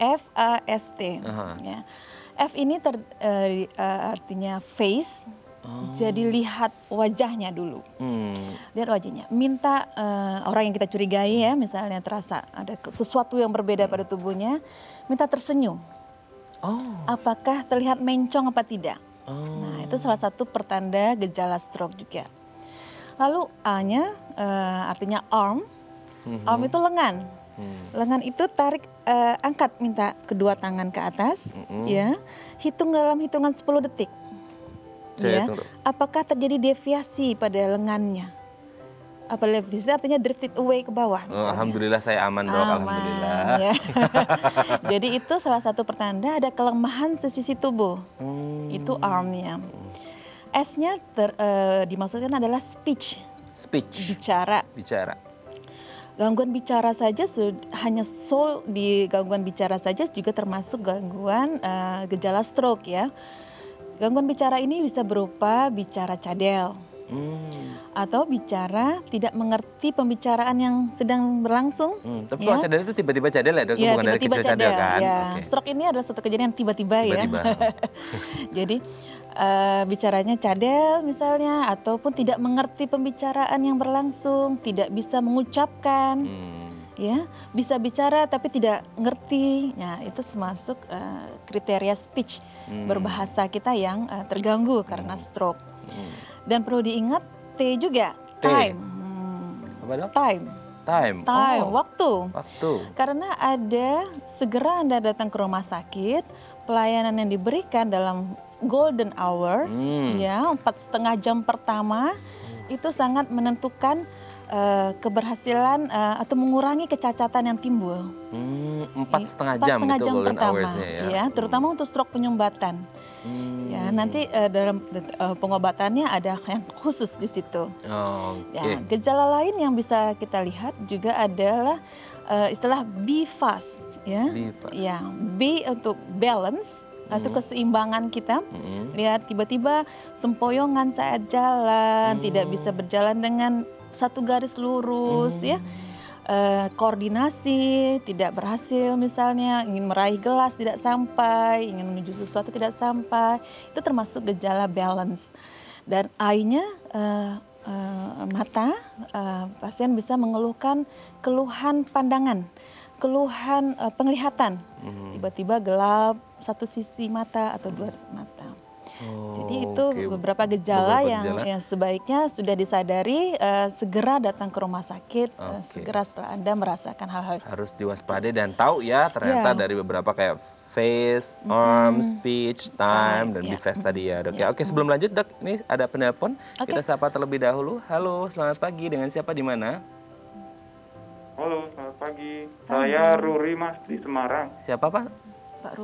Ya. F ini artinya face, jadi lihat wajahnya dulu. Lihat wajahnya. Minta orang yang kita curigai ya, misalnya terasa ada sesuatu yang berbeda pada tubuhnya, minta tersenyum. Apakah terlihat mencong apa tidak? Nah, itu salah satu pertanda gejala stroke juga. Lalu A-nya artinya arm. Arm itu lengan. Lengan itu tarik, angkat, minta kedua tangan ke atas, ya. Hitung dalam hitungan 10 detik. Ya. Apakah terjadi deviasi pada lengannya? apalevisia artinya drifted away ke bawah. Oh, alhamdulillah saya aman dok, alhamdulillah. Ya. Jadi itu salah satu pertanda ada kelemahan sesisi tubuh. Itu armnya. S-nya dimaksudkan adalah speech. Speech. Bicara. Bicara. Gangguan bicara saja hanya soul di gangguan bicara saja juga termasuk gangguan gejala stroke ya. Gangguan bicara ini bisa berupa bicara cadel. Atau bicara tidak mengerti pembicaraan yang sedang berlangsung. Tapi kalau cadel itu tiba-tiba cadel ya dok? Ya, bukan tiba-tiba dari kecil cadel kan? Ya. Okay. Stroke ini adalah suatu kejadian yang tiba-tiba ya. Jadi bicaranya cadel misalnya, ataupun tidak mengerti pembicaraan yang berlangsung, tidak bisa mengucapkan. Ya, bisa bicara tapi tidak ngerti. Nah, itu termasuk kriteria speech berbahasa kita yang terganggu karena stroke. Dan perlu diingat T juga, time. Apa dok? Time, waktu. Karena segera Anda datang ke rumah sakit, pelayanan yang diberikan dalam golden hour, ya 4,5 jam pertama itu sangat menentukan keberhasilan atau mengurangi kecacatan yang timbul. 4,5 jam itu golden hours-nya ya. Terutama untuk stroke penyumbatan. Ya, nanti dalam pengobatannya ada yang khusus di situ. Ya, gejala lain yang bisa kita lihat juga adalah istilah be fast, ya. Ya, B untuk balance atau keseimbangan kita. Lihat tiba-tiba sempoyongan saat jalan, tidak bisa berjalan dengan satu garis lurus, ya. Koordinasi tidak berhasil, misalnya ingin meraih gelas tidak sampai, ingin menuju sesuatu tidak sampai, itu termasuk gejala balance. Dan I-nya mata, pasien bisa mengeluhkan keluhan pandangan, keluhan penglihatan, tiba-tiba gelap satu sisi mata atau dua mata. Jadi itu beberapa gejala yang sebaiknya sudah disadari, segera datang ke rumah sakit, segera setelah Anda merasakan hal-hal. Harus diwaspadai dan tahu ya ternyata dari beberapa kayak face, arm, speech, time, dan be fast tadi ya dok. Oke, sebelum lanjut dok, ini ada penelpon. Kita sapa terlebih dahulu. Halo, selamat pagi. Dengan siapa di mana? Halo, selamat pagi. Saya Ruri Mas di Semarang. Siapa Pak? Pak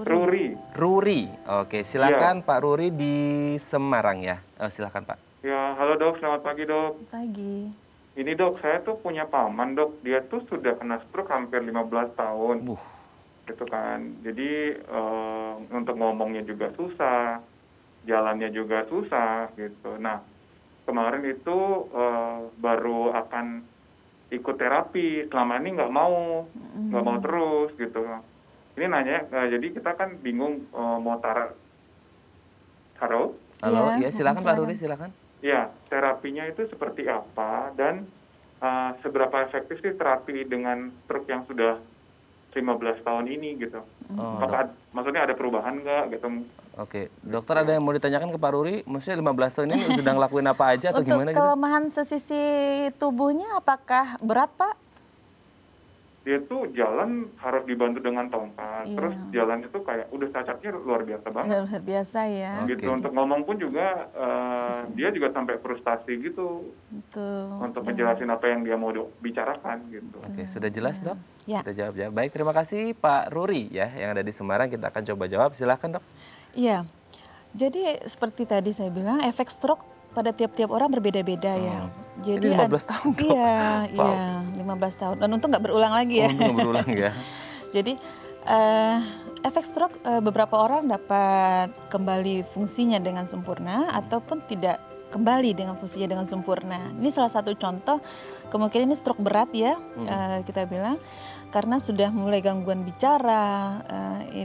Ruri. Oke, silakan Pak Ruri di Semarang ya. Silakan Pak. Ya, halo dok, selamat pagi dok. Pagi. Ini dok, saya tuh punya paman dok, dia tuh sudah kena stroke hampir 15 tahun. Gitu kan. Jadi untuk ngomongnya juga susah, jalannya juga susah gitu. Nah, kemarin itu baru akan ikut terapi, selama ini nggak mau terus gitu. Ini nanya, jadi kita kan bingung mau Halo, ya silakan Pak Rudi, silakan. Ya, terapinya itu seperti apa dan seberapa efektif sih terapi dengan stroke yang sudah 15 tahun ini gitu? Apakah maksudnya ada perubahan nggak gitu? Oke, dokter ada yang mau ditanyakan ke Pak Ruri? Maksudnya 15 tahun ini sudah ngelakuin apa aja atau gimana gitu? Untuk kelemahan sesisi tubuhnya apakah berat Pak? Dia tuh jalan harus dibantu dengan tongkat, terus jalan itu kayak udah cacatnya luar biasa banget. Luar biasa ya. Gitu, untuk ngomong pun juga dia juga sampai frustasi gitu. Betul. Untuk menjelasin apa yang dia mau bicarakan gitu. Oke, sudah jelas dok? Ya. Kita jawab ya. Baik, terima kasih Pak Ruri ya yang ada di Semarang. Kita akan coba jawab. Silahkan dok. Iya, jadi seperti tadi saya bilang efek stroke pada tiap-tiap orang berbeda-beda ya. Jadi 15 tahun dok? Iya, 15 tahun. Dan untung nggak berulang lagi ya. Untung nggak berulang ya. Jadi efek stroke beberapa orang dapat kembali fungsinya dengan sempurna ataupun tidak kembali dengan fungsinya dengan sempurna. Ini salah satu contoh, kemungkinan ini stroke berat ya, kita bilang. Karena sudah mulai gangguan bicara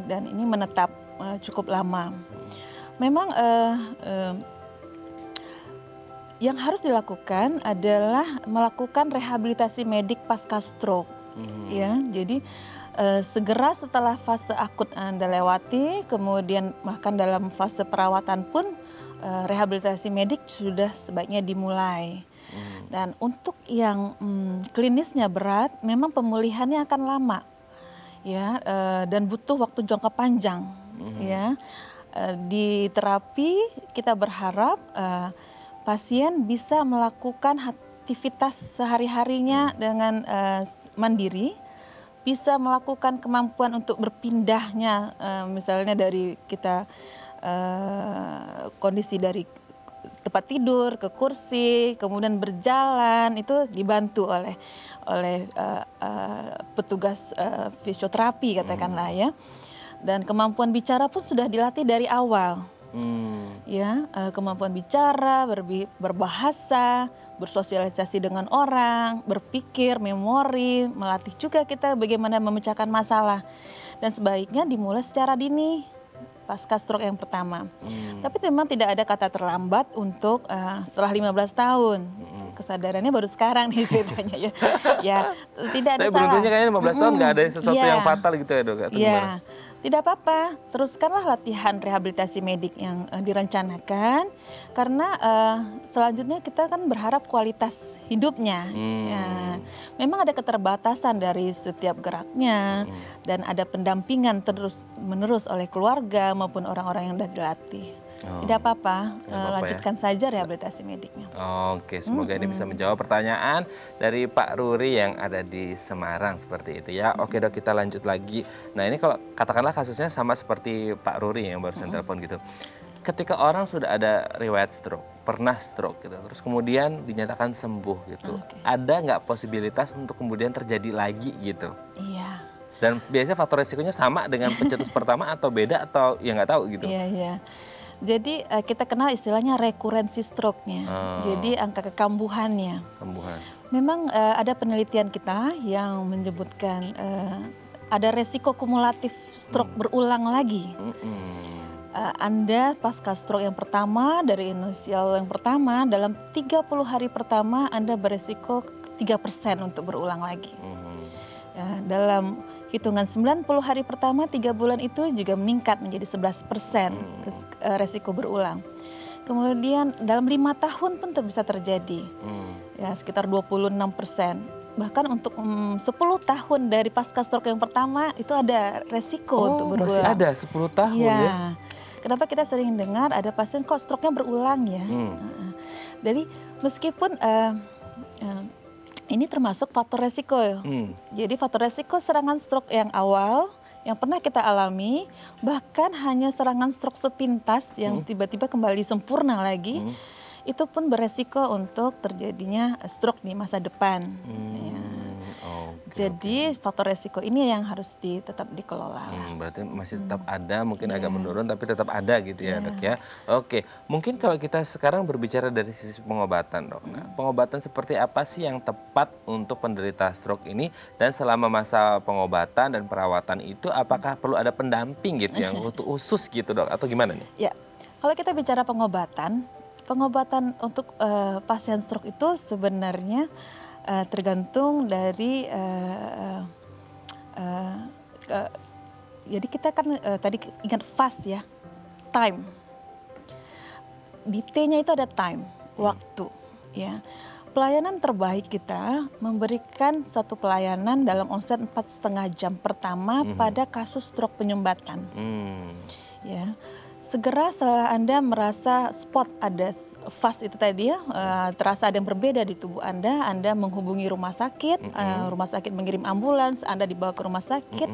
dan ini menetap cukup lama. Memang yang harus dilakukan adalah melakukan rehabilitasi medik pasca stroke. Ya, jadi segera setelah fase akut Anda lewati, kemudian bahkan dalam fase perawatan pun rehabilitasi medik sudah sebaiknya dimulai. Dan untuk yang klinisnya berat, memang pemulihannya akan lama, ya, dan butuh waktu jangka panjang, ya. Di terapi kita berharap pasien bisa melakukan aktivitas sehari-harinya dengan mandiri, bisa melakukan kemampuan untuk berpindahnya, misalnya dari kita kondisi dari tempat tidur ke kursi, kemudian berjalan, itu dibantu oleh petugas fisioterapi katakanlah ya. Dan kemampuan bicara pun sudah dilatih dari awal. Ya, kemampuan bicara, berbahasa, bersosialisasi dengan orang, berpikir, memori, melatih juga kita bagaimana memecahkan masalah. Dan sebaiknya dimulai secara dini pasca stroke yang pertama. Tapi memang tidak ada kata terlambat untuk setelah 15 tahun. Kesadarannya baru sekarang nih ceritanya ya. Ya, tidak ada Tapi salah. beruntungnya kayaknya 15 tahun nggak ada sesuatu Iya. yang fatal gitu ya dok? Atau Iya, gimana? tidak apa-apa. Teruskanlah latihan rehabilitasi medik yang direncanakan. Karena selanjutnya kita kan berharap kualitas hidupnya. Ya, memang ada keterbatasan dari setiap geraknya. Dan ada pendampingan terus-menerus oleh keluarga maupun orang-orang yang sudah dilatih. Tidak apa-apa, lanjutkan saja rehabilitasi mediknya. Oke, semoga ini bisa menjawab pertanyaan dari Pak Ruri yang ada di Semarang seperti itu ya. Oke dok, kita lanjut lagi. Nah ini kalau katakanlah kasusnya sama seperti Pak Ruri yang barusan telepon gitu. Ketika orang sudah ada riwayat stroke, pernah stroke gitu, terus kemudian dinyatakan sembuh gitu, ada nggak posibilitas untuk kemudian terjadi lagi gitu? Iya. Dan biasanya faktor resikonya sama dengan pencetus pertama atau beda atau ya nggak tahu gitu? Iya, iya. Jadi kita kenal istilahnya rekurensi stroke-nya. Jadi angka kekambuhannya. Kambuhan. Memang ada penelitian kita yang menyebutkan ada resiko kumulatif stroke berulang lagi. Anda pasca stroke yang pertama dari inisial yang pertama dalam 30 hari pertama Anda beresiko 3% untuk berulang lagi. Ya, dalam hitungan 90 hari pertama 3 bulan itu juga meningkat menjadi 11% resiko berulang. Kemudian dalam 5 tahun pun bisa terjadi, ya sekitar 26%. Bahkan untuk 10 tahun dari pasca stroke yang pertama itu ada resiko untuk berulang. Masih ada 10 tahun ya? Kenapa kita sering dengar ada pasien kok stroke-nya berulang ya? Jadi meskipun ini termasuk faktor resiko ya. Jadi faktor resiko serangan stroke yang awal yang pernah kita alami, bahkan hanya serangan stroke sepintas yang tiba-tiba kembali sempurna lagi, itu pun beresiko untuk terjadinya stroke di masa depan. Ya. Jadi faktor resiko ini yang harus tetap dikelola. Berarti masih tetap ada, mungkin agak menurun tapi tetap ada gitu ya dok ya. Oke, mungkin kalau kita sekarang berbicara dari sisi pengobatan dok. Nah, pengobatan seperti apa sih yang tepat untuk penderita stroke ini? Dan selama masa pengobatan dan perawatan itu apakah perlu ada pendamping gitu yang khusus gitu dok? Atau gimana nih? Ya, kalau kita bicara pengobatan untuk pasien stroke itu sebenarnya tergantung dari jadi kita kan tadi ingat fast ya, time. Di T-nya itu ada time, waktu ya. Pelayanan terbaik kita memberikan suatu pelayanan dalam onset 4,5 jam pertama pada kasus stroke penyumbatan. Ya. Segera setelah Anda merasa spot ada fast itu tadi ya, terasa ada yang berbeda di tubuh Anda menghubungi rumah sakit mengirim ambulans, Anda dibawa ke rumah sakit,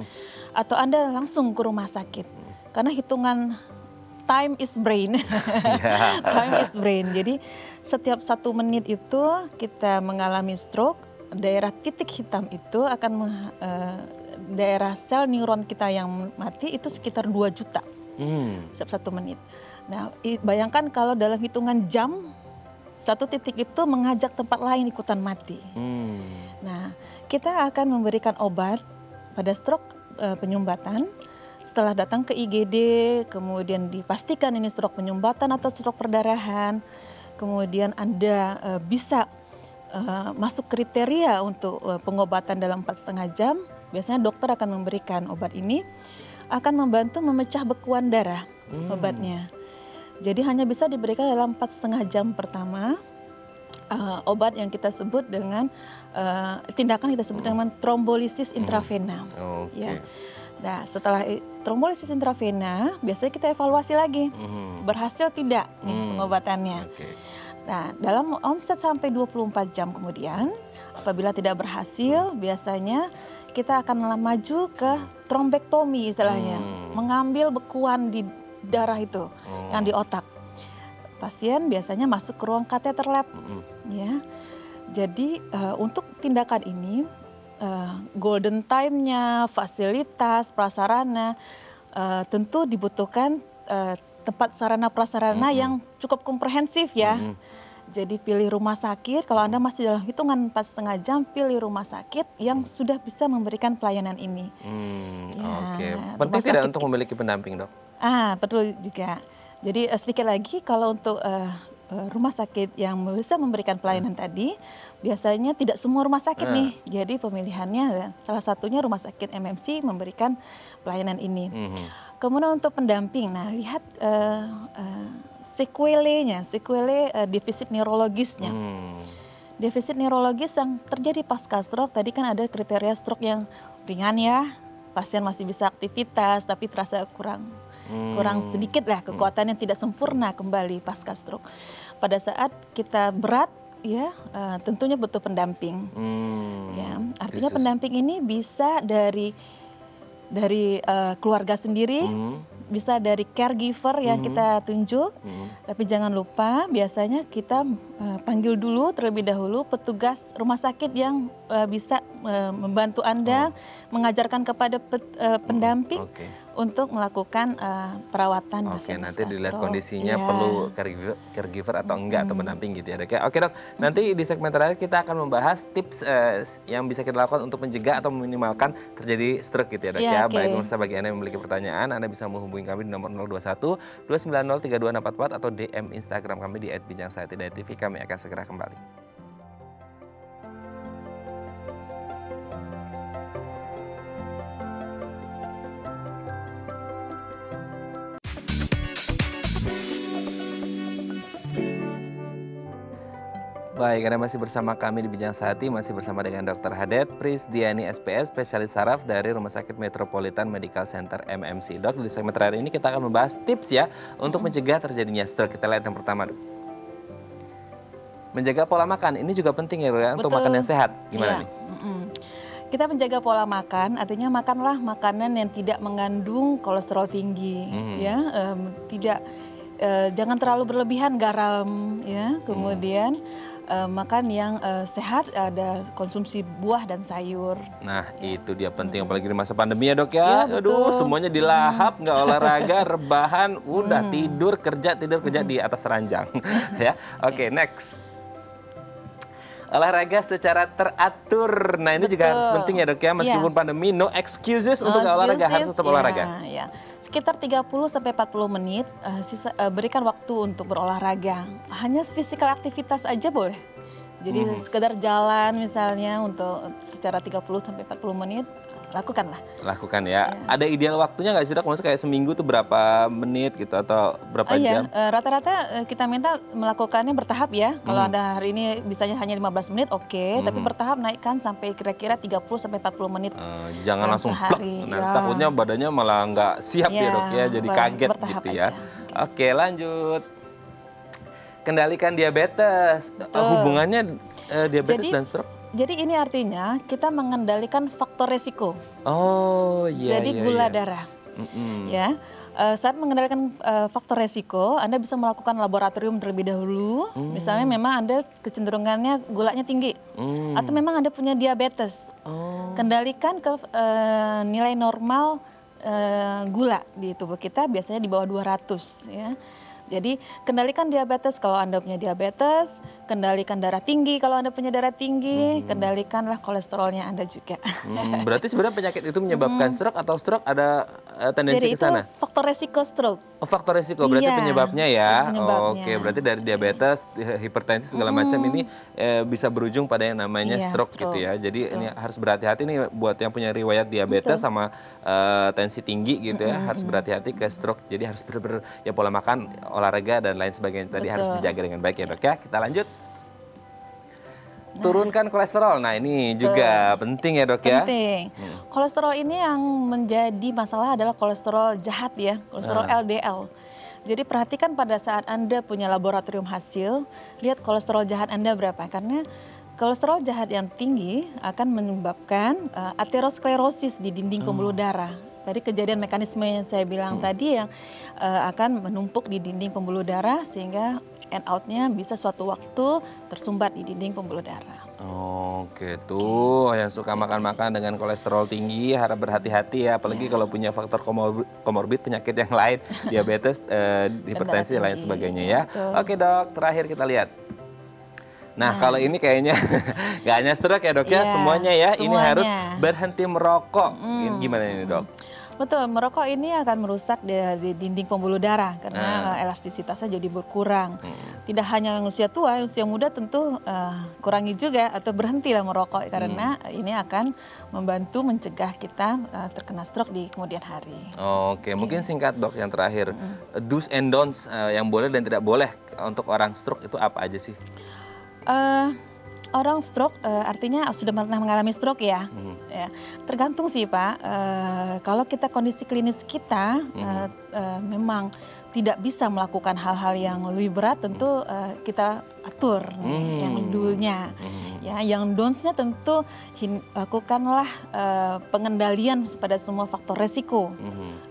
atau Anda langsung ke rumah sakit. Karena hitungan time is brain, time is brain. Jadi setiap 1 menit itu kita mengalami stroke, daerah titik hitam itu akan daerah sel neuron kita yang mati itu sekitar 2 juta. Setiap 1 menit. Nah, bayangkan kalau dalam hitungan jam, 1 titik itu mengajak tempat lain ikutan mati. Nah, kita akan memberikan obat pada stroke penyumbatan. Setelah datang ke IGD, kemudian dipastikan ini stroke penyumbatan atau stroke perdarahan. Kemudian Anda bisa masuk kriteria untuk pengobatan dalam 4,5 jam. Biasanya dokter akan memberikan obat ini. Akan membantu memecah bekuan darah obatnya. Jadi hanya bisa diberikan dalam 4,5 jam pertama. Obat yang kita sebut dengan tindakan kita sebut dengan trombolisis intravena. Ya. Nah, setelah trombolisis intravena, biasanya kita evaluasi lagi berhasil tidak nih pengobatannya. Nah, dalam onset sampai 24 jam kemudian, apabila tidak berhasil, biasanya kita akan maju ke trombektomi istilahnya, mengambil bekuan di darah itu yang di otak. Pasien biasanya masuk ke ruang kateter lab, ya. Jadi untuk tindakan ini golden time-nya, fasilitas, prasarana tentu dibutuhkan tempat sarana prasarana yang cukup komprehensif ya. Jadi pilih rumah sakit, kalau Anda masih dalam hitungan 4,5 jam, pilih rumah sakit yang sudah bisa memberikan pelayanan ini. Oke, penting tidak untuk memiliki pendamping, Dok? Betul juga. Jadi sedikit lagi kalau untuk rumah sakit yang bisa memberikan pelayanan tadi, biasanya tidak semua rumah sakit nih. Jadi pemilihannya salah satunya rumah sakit MMC memberikan pelayanan ini. Kemudian untuk pendamping, nah lihat sequelenya, defisit neurologisnya. Defisit neurologis yang terjadi pasca stroke, tadi kan ada kriteria stroke yang ringan ya, pasien masih bisa aktivitas tapi terasa kurang sedikit lah, kekuatan yang tidak sempurna kembali pasca stroke. Pada saat kita berat ya, tentunya butuh pendamping. Ya, artinya pendamping ini bisa dari keluarga sendiri, bisa dari caregiver yang kita tunjuk, tapi jangan lupa biasanya kita panggil dulu terlebih dahulu petugas rumah sakit yang bisa membantu Anda, mengajarkan kepada pendamping untuk melakukan perawatan. Nanti dilihat kondisinya perlu caregiver atau enggak, atau pendamping gitu ya, Dok ya. Oke, Dok, nanti di segmen terakhir kita akan membahas tips yang bisa kita lakukan untuk mencegah atau meminimalkan terjadi stroke gitu ya, Dok ya. Baik, pemirsa, bagi Anda yang memiliki pertanyaan, Anda bisa menghubungi kami di nomor 021 290 32644 atau DM Instagram kami di @bincangsaat.tv. Kami akan segera kembali. Baik, Anda masih bersama kami di Bincang Sehati, masih bersama dengan Dr. Hadet Prisdiani SPS, spesialis saraf dari Rumah Sakit Metropolitan Medical Center MMC. Dok, di segmen terakhir ini kita akan membahas tips ya untuk mencegah terjadinya stroke. Kita lihat yang pertama, Dok. Menjaga pola makan, ini juga penting ya, Dok ya, untuk makan yang sehat. Gimana nih? Kita menjaga pola makan, artinya makanlah makanan yang tidak mengandung kolesterol tinggi, ya, jangan terlalu berlebihan garam, ya, kemudian makan yang sehat, ada konsumsi buah dan sayur. Nah, itu dia penting, apalagi di masa pandemi ya, Dok ya. Aduh, semuanya dilahap, nggak olahraga, rebahan, udah tidur kerja di atas ranjang. Ya, oke, next. Olahraga secara teratur. Nah, ini juga harus penting ya, Dok ya. Meskipun pandemi, no excuses untuk nggak olahraga, harus tetap olahraga. Sekitar 30-40 menit berikan waktu untuk berolahraga. Hanya physical aktivitas aja boleh. Jadi sekedar jalan misalnya untuk secara 30-40 menit, lakukanlah. Lakukan ya. Ada ideal waktunya nggak sih, Dok? Maksudnya kayak seminggu tuh berapa menit gitu atau berapa jam? Rata-rata kita minta melakukannya bertahap ya. Kalau Anda hari ini bisanya hanya 15 menit, oke. Tapi bertahap naikkan sampai kira-kira 30-40 menit. Jangan langsung plak. Nah, takutnya badannya malah nggak siap ya, Dok ya. Jadi kaget gitu ya. Oke, lanjut. Kendalikan diabetes. Hubungannya diabetes dan stroke? Jadi ini artinya kita mengendalikan faktor resiko. Jadi gula darah. Ya, saat mengendalikan faktor resiko, Anda bisa melakukan laboratorium terlebih dahulu. Misalnya memang Anda kecenderungannya gulanya tinggi, atau memang Anda punya diabetes. Kendalikan ke nilai normal gula di tubuh kita biasanya di bawah 200 ya. Jadi kendalikan diabetes kalau Anda punya diabetes, kendalikan darah tinggi kalau Anda punya darah tinggi, kendalikanlah kolesterolnya Anda juga. Berarti sebenarnya penyakit itu menyebabkan stroke atau stroke ada tendensi ke sana? Itu faktor resiko stroke. Faktor resiko berarti penyebabnya ya. Oke, berarti dari diabetes, hipertensi segala macam ini bisa berujung pada yang namanya stroke gitu ya. Jadi ini harus berhati-hati nih buat yang punya riwayat diabetes sama tensi tinggi gitu ya, harus berhati-hati ke stroke. Jadi harus benar-benar ya pola makan, olahraga dan lain sebagainya tadi harus dijaga dengan baik ya, Dok ya. Kita lanjut. Turunkan kolesterol. Nah, ini juga penting ya, Dok ya. Penting. Kolesterol ini yang menjadi masalah adalah kolesterol jahat ya, kolesterol LDL. Jadi perhatikan pada saat Anda punya laboratorium hasil, lihat kolesterol jahat Anda berapa. Karena kolesterol jahat yang tinggi akan menyebabkan aterosklerosis di dinding pembuluh darah. Dari kejadian mekanisme yang saya bilang tadi yang akan menumpuk di dinding pembuluh darah sehingga end out-nya bisa suatu waktu tersumbat di dinding pembuluh darah. Oke, tuh yang suka makan-makan dengan kolesterol tinggi harap berhati-hati ya, apalagi kalau punya faktor komorbid penyakit yang lain, diabetes, hipertensi dan lain sebagainya ya. Betul. Oke dok, terakhir kita lihat. Nah, kalau ini kayaknya nggak hanya stroke ya dok ya, semuanya ya. Ini harus berhenti merokok. Gimana ini dok? Betul, merokok ini akan merusak di dinding pembuluh darah karena elastisitasnya jadi berkurang. Tidak hanya yang usia tua, yang usia muda tentu kurangi juga atau berhentilah merokok karena ini akan membantu mencegah kita terkena stroke di kemudian hari. Oke, mungkin singkat dok yang terakhir. Do's and don'ts yang boleh dan tidak boleh untuk orang stroke itu apa aja sih? Orang stroke artinya sudah pernah mengalami stroke ya. Ya. Tergantung sih Pak, kalau kita kondisi klinis kita memang tidak bisa melakukan hal-hal yang lebih berat, tentu kita atur yang do-nya. Ya, yang don'ts-nya tentu lakukanlah pengendalian pada semua faktor resiko.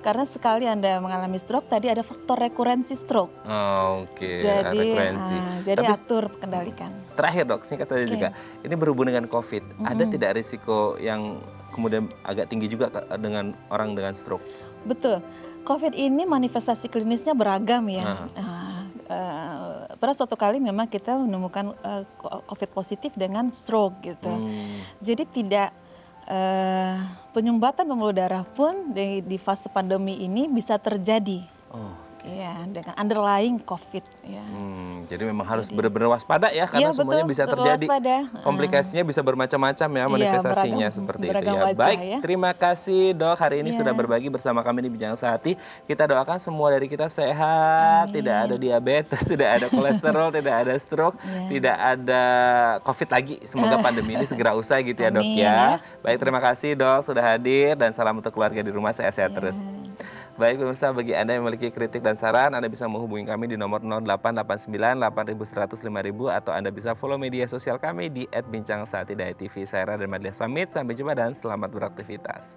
Karena sekali Anda mengalami stroke, tadi ada faktor rekurensi stroke. Oke, jadi atur, kendalikan. Terakhir dok, singkat saja juga, ini berhubungan dengan COVID. Ada tidak risiko yang kemudian agak tinggi juga dengan orang dengan stroke? Betul, COVID ini manifestasi klinisnya beragam ya. Pada suatu kali memang kita menemukan COVID positif dengan stroke gitu. Jadi tidak penyumbatan pembuluh darah pun di fase pandemi ini bisa terjadi. Ya, dengan underlying COVID ya. Jadi memang harus benar-benar waspada ya, karena semuanya bisa terjadi. Komplikasinya bisa bermacam-macam ya, manifestasinya seperti itu ya. Baik, terima kasih dok hari ini sudah berbagi bersama kami di Bincang Sehati. Kita doakan semua dari kita sehat, tidak ada diabetes, tidak ada kolesterol, tidak ada stroke, tidak ada COVID lagi. Semoga pandemi ini segera usai gitu ya dok ya. Baik, terima kasih dok sudah hadir dan salam untuk keluarga di rumah, sehat-sehat terus. Baik pemirsa, bagi Anda yang memiliki kritik dan saran, Anda bisa menghubungi kami di nomor 0889 8100 5000 atau Anda bisa follow media sosial kami di @bincangsehati.tv. Saya Raden Madlias pamit, sampai jumpa dan selamat beraktivitas.